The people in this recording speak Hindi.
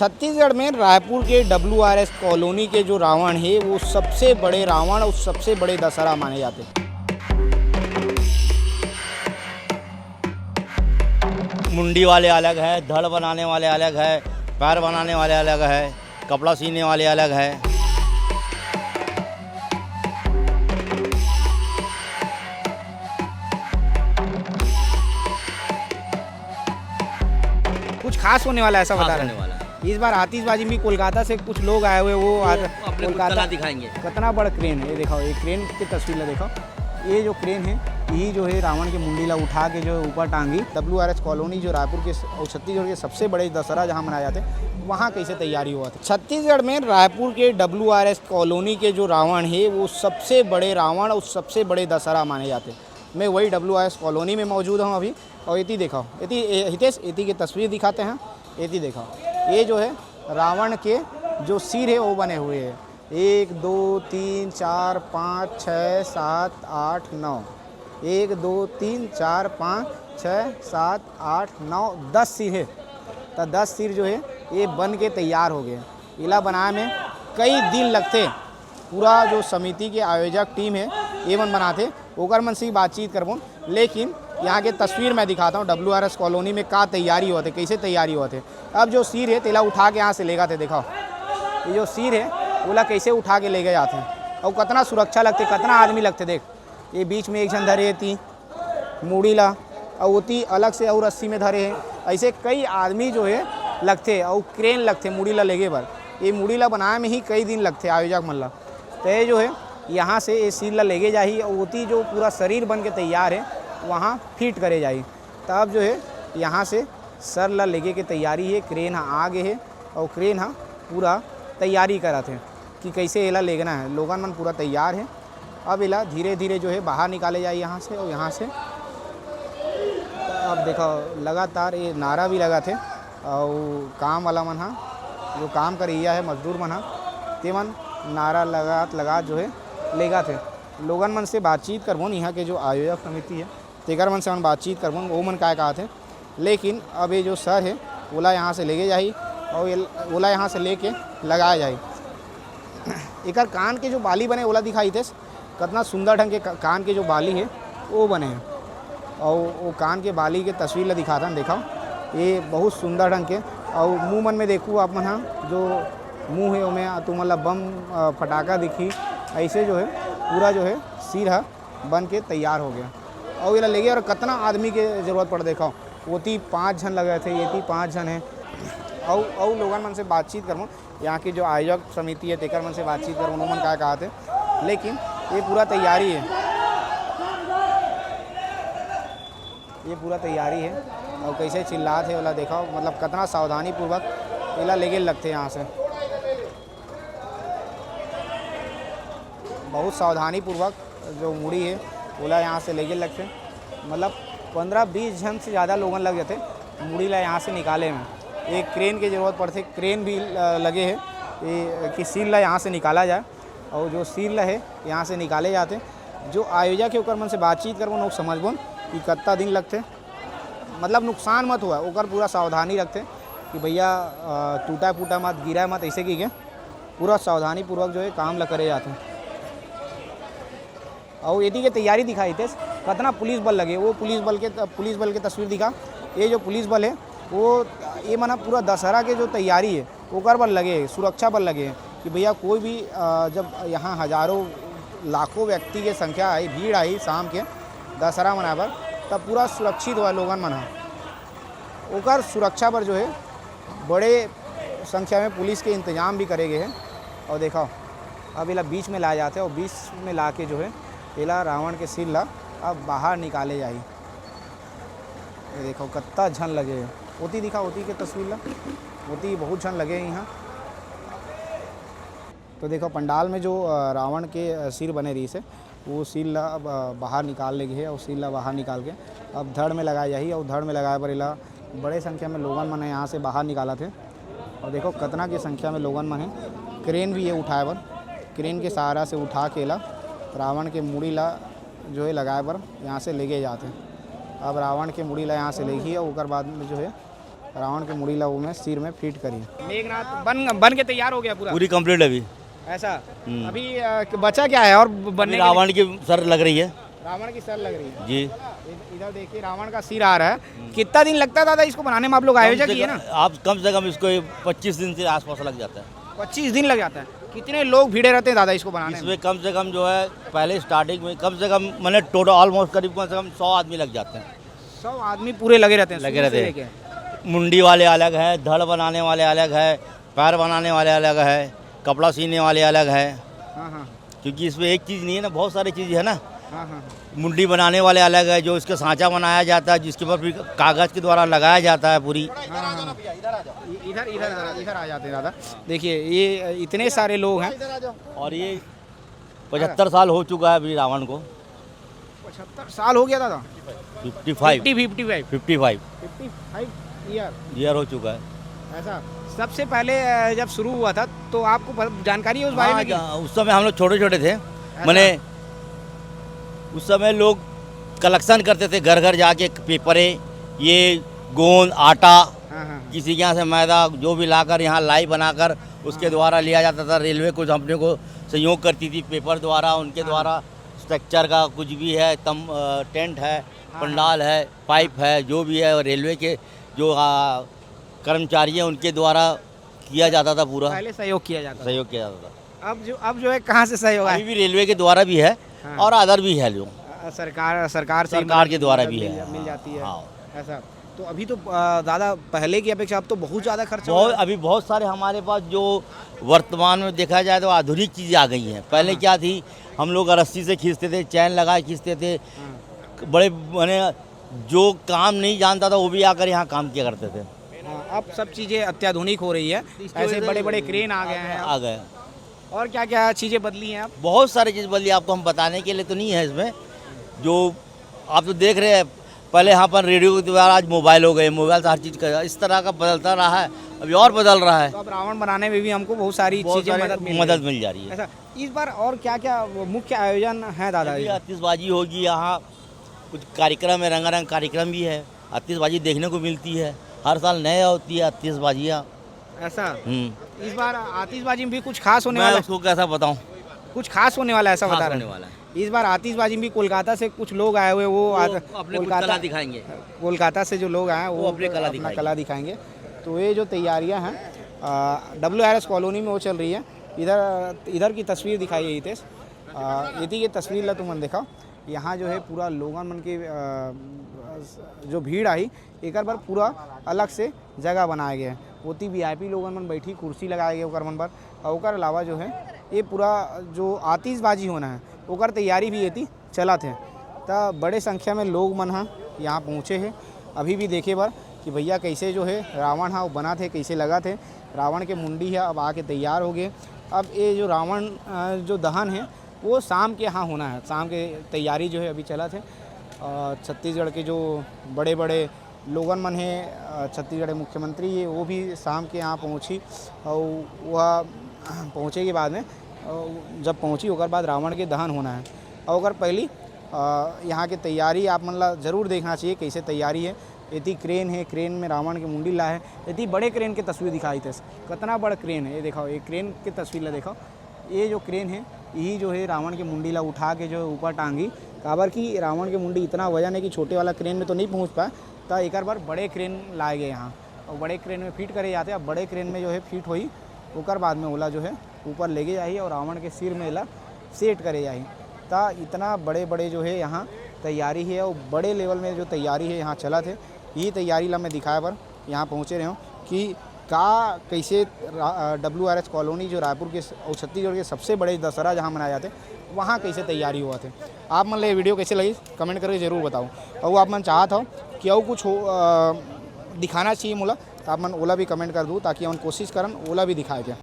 छत्तीसगढ़ में रायपुर के WRS कॉलोनी के जो रावण है वो सबसे बड़े रावण और सबसे बड़े दशहरा माने जाते हैं। मुंडी वाले अलग है, धड़ बनाने वाले अलग है, पैर बनाने वाले अलग है, कपड़ा सीने वाले अलग है। कुछ खास होने वाला है ऐसा बता खास रहे होने वाला हैं। इस बार आतिशबाजी में कोलकाता से कुछ लोग आए हुए, वो अपने कोलकाता दिखाएंगे। कितना बड़ा क्रेन है, ये दिखाओ, ये क्रेन की तस्वीर है, देखो ये जो क्रेन है यही जो है रावण की मुंडीला उठा के जो ऊपर टांगी। WRS कॉलोनी जो रायपुर के और छत्तीसगढ़ के सबसे बड़े दशहरा जहाँ मनाए जाते हैं, वहाँ कैसे तैयारी हुआ था। छत्तीसगढ़ में रायपुर के WRS कॉलोनी के जो रावण है वो सबसे बड़े रावण और सबसे बड़े दशहरा माने जाते हैं। मैं वही WRS कॉलोनी में मौजूद हूँ अभी, और इति दिखाओ, हितेश इति की तस्वीर दिखाते हैं। इति दिखाओ, ये जो है रावण के जो सिर है वो बने हुए हैं। 1 2 3 4 5 6 7 8 9, 1 2 3 4 5 6 7 8 9 10 सिर है। तो 10 सिर जो है ये बन के तैयार हो गए। इला बनाने में कई दिन लगते। पूरा जो समिति के आयोजक टीम है एवन बनाते ओकर मन से बातचीत करबो, लेकिन यहाँ के तस्वीर मैं दिखाता हूँ WRS कॉलोनी में का तैयारी होते, कैसे तैयारी होते। अब जो सिर है तेला उठा के यहाँ से ले जाते, दिखाओ ये जो सिर है ओला कैसे उठा के ले गए जाते हैं, और कितना सुरक्षा लगते, कितना आदमी लगते। देख ये बीच में एक जन धरे थी मूड़ी ला, और ओती अलग से और रस्सी में धरे हैं, ऐसे कई आदमी जो है लगते, और क्रेन लगते मूड़ी ला लेगे बर। ये मूड़ी ला बनाए में ही कई दिन लगते आयोजक मन ला। तो ये जो है यहाँ से ये सिर ला लेगे जाही, और ओती जो पूरा शरीर बन के तैयार है वहाँ फिट करे जाई। तब जो है यहाँ से सर ला लेगे के तैयारी है। क्रेन हाँ आगे है, और क्रेन हाँ पूरा तैयारी करत है कि कैसे एला लेगना है। लोगन मन पूरा तैयार है। अब एला धीरे धीरे जो है बाहर निकाले जाए यहाँ से, और यहाँ से अब देखो लगातार ये नारा भी लगा थे, और काम वाला मन हाँ जो काम करिया है मजदूर मन हाँ ते मन नारा लगा जो है लेगा थे। लोगन मन से बातचीत करबो, यहाँ के जो आयोजक समिति है तेकर मन से मन बातचीत करबो, वो मन क्या कहा थे। लेकिन अब ये जो सर है ओला यहाँ से लेके जाही, और ये ओला यहाँ से लेके लगाया जाए। एकर कान के जो बाली बने ओला दिखाई थे, कितना सुंदर ढंग के कान के जो बाली है वो बने हैं, और वो कान के बाली के तस्वीर ला दिखाता है। दिखाओ ये बहुत सुंदर ढंग के, और मुँह मन में देखूँ आप मन हाँ जो मुँह है उमें तुम मतलब बम फटाका दिखी, ऐसे जो है पूरा जो है सिर है बन के तैयार हो गया, और ये लेगे। और कितना आदमी के ज़रूरत पड़, देखो ओती 5 जन लगे थे, ये 5 जन है। और लोगन मन से बातचीत करूँ, यहाँ की जो आयोजक समिति है तेकर मन से बातचीत करूँ, उन्होंने क्या कहा थे। लेकिन ये पूरा तैयारी है, ये पूरा तैयारी है, और कैसे चिल्लात है वाला देखो, मतलब कितना सावधानी पूर्वक एला लेके लगते यहाँ से, बहुत सावधानी पूर्वक जो मुड़ी है ओला यहाँ से लेके लगते। मतलब 15-20 जन से ज़्यादा लोगन लग जाते मुड़ी ला यहाँ से निकाले में। एक क्रेन की ज़रूरत पड़ती, क्रेन भी लगे है कि सिर ला यहाँ से निकाला जाए, और जो सिर ला है यहाँ से निकाले जाते। जो आयोजक है ओकर मन से बातचीत करबो लोग समझबो कि कितना दिन लगते, मतलब नुकसान मत हुआ ओकर पूरा सावधानी रखते कि भैया टूटा फूटा मत, गिरा मत, ऐसे की के पूरा सावधानी पूर्वक जो है काम ला करे जाते हैं। और यदि के तैयारी दिखाई थे कितना पुलिस बल लगे, वो पुलिस बल के तस्वीर दिखा। ये जो पुलिस बल है वो ये माना पूरा दशहरा के जो तैयारी है ओकर बल लगे, सुरक्षा बल लगे कि भैया कोई भी जब यहाँ हज़ारों लाखों व्यक्ति के संख्या आई, भीड़ आई शाम के दशहरा मनाए पर, तब पूरा सुरक्षित हुआ लोगन मना ओकर सुरक्षा पर जो है बड़े संख्या में पुलिस के इंतजाम भी करे गए हैं। और देखो अब इला बीच में लाए जाते हैं, और बीच में ला के जो है इला रावण के सिर ला अब बाहर निकाले जाए। ये देखो कितना झन लगे है, ओती दिखा ओती के तस्वीर ला, ओती बहुत झन लगे यहाँ। तो देखो पंडाल में जो रावण के सिर बने रही से वो सिर ला अब बाहर निकाल ले गए, और सिर ला बाहर निकाल के अब धड़ में लगाया जाही, और धड़ में लगाए पर इला बड़े संख्या में लोगन मन यहाँ से बाहर निकाला थे। और देखो कितना की संख्या में लोगन मन है। क्रेन भी ये उठाए पर, क्रेन के सहारा से उठा के ला रावण के मुड़ी ला जो है लगाए पर यहाँ से लेके जाते हैं। अब रावण के मुड़ी ला यहाँ से लेगी, और उसके बाद में जो है रावण के मुड़ी ला वो में सिर में फिट करी। मेघनाथ बन के तैयार हो गया पूरा, पूरी कंप्लीट अभी। ऐसा अभी बचा क्या है और बनने रावण की सर लग रही है, रावण की सर लग रही है जी। इधर देखिए रावण का सिर आ रहा है। कितना दिन लगता है दादा इसको बनाने में? आप लोग आयोजक ही है ना? आप कम से कम इसको 25 दिन से आसपास लग जाता है। 25 दिन लग जाता है। कितने लोग भिड़े रहते हैं दादा इसको बनाने में? इसमें कम से कम जो है पहले स्टार्टिंग में कम से कम मैंने टोटल ऑलमोस्ट करीब कम से कम 100 आदमी लग जाते हैं। 100 आदमी पूरे लगे रहते हैं? लगे रहते हैं। मुंडी वाले अलग है, धड़ बनाने वाले अलग है, पैर बनाने वाले अलग है, कपड़ा सीने वाले अलग है। हाँ, क्योंकि इसमें एक चीज़ नहीं है ना, बहुत सारी चीज़ है ना। हाँ। मुंडी बनाने वाले अलग है, जो इसका सांचा बनाया जाता है, जिसके ऊपर फिर कागज़ के द्वारा लगाया जाता है पूरी। इधर आ जाते हैं दादा। देखिए ये इतने सारे लोग हैं और ये 75 साल हो चुका है अभी रावण को। 75 साल हो गया दादा? 55 ईयर हो चुका है। ऐसा सबसे पहले जब शुरू हुआ था तो आपको जानकारी है उस बारे में? उस समय हम लोग छोटे छोटे थे, मैंने उस समय लोग कलेक्शन करते थे घर घर जाके, पेपरे, ये गोंद, आटा, किसी के यहाँ से मैदा, जो भी लाकर यहाँ लाई बनाकर उसके द्वारा लिया जाता था। रेलवे कुछ अपने को सहयोग करती थी पेपर द्वारा, उनके द्वारा स्ट्रक्चर का कुछ भी है, टेंट है, पंडाल है, पाइप है, जो भी है रेलवे के जो कर्मचारी हैं उनके द्वारा किया जाता था। पूरा पहले सहयोग किया जाता था। अब जो है कहाँ से सहयोग है? अभी भी रेलवे के द्वारा भी है और अदर भी है, जो सरकार के द्वारा भी है, मिल जाती है। हाँ। ऐसा तो अभी तो दादा पहले की अपेक्षा अब तो बहुत ज़्यादा खर्चा अभी बहुत सारे हमारे पास जो वर्तमान में देखा जाए तो आधुनिक चीज़ें आ गई हैं। पहले क्या थी, हम लोग रस्सी से खींचते थे, चैन लगा खींचते थे। बड़े मैंने जो काम नहीं जानता था वो भी आकर यहाँ काम किया करते थे। अब सब चीज़ें अत्याधुनिक हो रही है, ऐसे बड़े बड़े क्रेन आ गए हैं। आ गए। और क्या क्या चीज़ें बदली हैं? अब बहुत सारी चीज़ बदली, आपको हम बताने के लिए तो नहीं है इसमें। जो आप तो देख रहे हैं, पहले यहाँ पर रेडियो के द्वारा, आज मोबाइल हो गए, मोबाइल से हर चीज़ का इस तरह का बदलता रहा है, अभी और बदल रहा है। तो अब रावण बनाने में भी हमको बहुत सारी चीज़ें मदद मिल जा रही है। ऐसा इस बार और क्या क्या मुख्य आयोजन है दादा? आतिशबाजी होगी यहाँ, कुछ कार्यक्रम है, रंगारंग कार्यक्रम भी है, आतिशबाजी देखने को मिलती है। हर साल नया होती है आतिशबाजियाँ। ऐसा इस बार आतिशबाजी में भी कुछ खास होने वाला है? उसको कैसा बताऊँ, कुछ खास होने वाला है, ऐसा बता रहे वाला है। इस बार आतिशबाजी में भी कोलकाता से कुछ लोग आए हुए, वो अपने कला दिखाएंगे। कोलकाता से जो लोग आए वो अपनी कला दिखाएंगे। तो ये जो तैयारियां हैं WRS कॉलोनी में वो चल रही है। इधर की तस्वीर दिखाई है हितेश, ये तस्वीर ला तुम देखा। यहाँ जो है पूरा लोगन मन के जो भीड़ आई, एक बार पूरा अलग से जगह बनाए गए हैं। ओती VIP लोगन मन बैठी, कुर्सी लगाए गए ओकर मन पर। और ओकर अलावा जो है ये पूरा जो आतिशबाजी होना है ओकर तैयारी भी ये चला थे। तो बड़े संख्या में लोग मन यहाँ पहुँचे हैं अभी भी देखे बार कि भैया कैसे जो है रावण वो बना थे, कैसे लगा थे। रावण के मुंडी है अब आके तैयार हो गए। अब ये जो रावण जो दहन है वो शाम के यहाँ होना है, शाम के तैयारी जो है अभी चला थे। छत्तीसगढ़ के जो बड़े बड़े लोगन मन है, छत्तीसगढ़ के मुख्यमंत्री है, वो भी शाम के यहाँ पहुँची। और वह पहुँचे के बाद में जब पहुँची ओकर बाद रावण के दहन होना है। और ओकर पहली यहाँ के तैयारी आप मन ला जरूर देखना चाहिए कैसे तैयारी है। इतनी क्रेन है, क्रेन में रावण के मुंडी ला है। इतनी बड़े क्रेन की तस्वीर दिखाई थे, कितना बड़ा क्रेन है ये दिखाओ। ये क्रेन की तस्वीर ला देखो, ये जो क्रेन है यही जो है रावण के मुंडी ला उठा के जो ऊपर टांगी। काबर की रावण के मुंडी इतना वजन है कि छोटे वाला क्रेन में तो नहीं पहुँच पाया, तो एक बार बड़े क्रेन लाए गए यहाँ और बड़े क्रेन में फिट करे जाते। अब बड़े क्रेन में जो है फिट हुई ओकर बाद में ओला जो है ऊपर लेके जाही और रावण के सिर में ला सेट करे जाही। तो इतना बड़े बड़े जो है यहाँ तैयारी है और बड़े लेवल में जो तैयारी है यहाँ चला थे। यही तैयारी ला मैं दिखाया पर यहाँ पहुँचे रहे हूँ कि कैसे WRS कॉलोनी जो रायपुर के और छत्तीसगढ़ के सबसे बड़े दशहरा जहाँ मनाए जाते वहाँ कैसे तैयारी हुआ थे। आप मन ले वीडियो कैसे लगी कमेंट करके ज़रूर बताओ। और आप मन चाहत हो कि और कुछ दिखाना चाहिए मोला तो आप मन ओला भी कमेंट कर दूँ ताकि हम कोशिश करन ओला भी दिखाए क्या।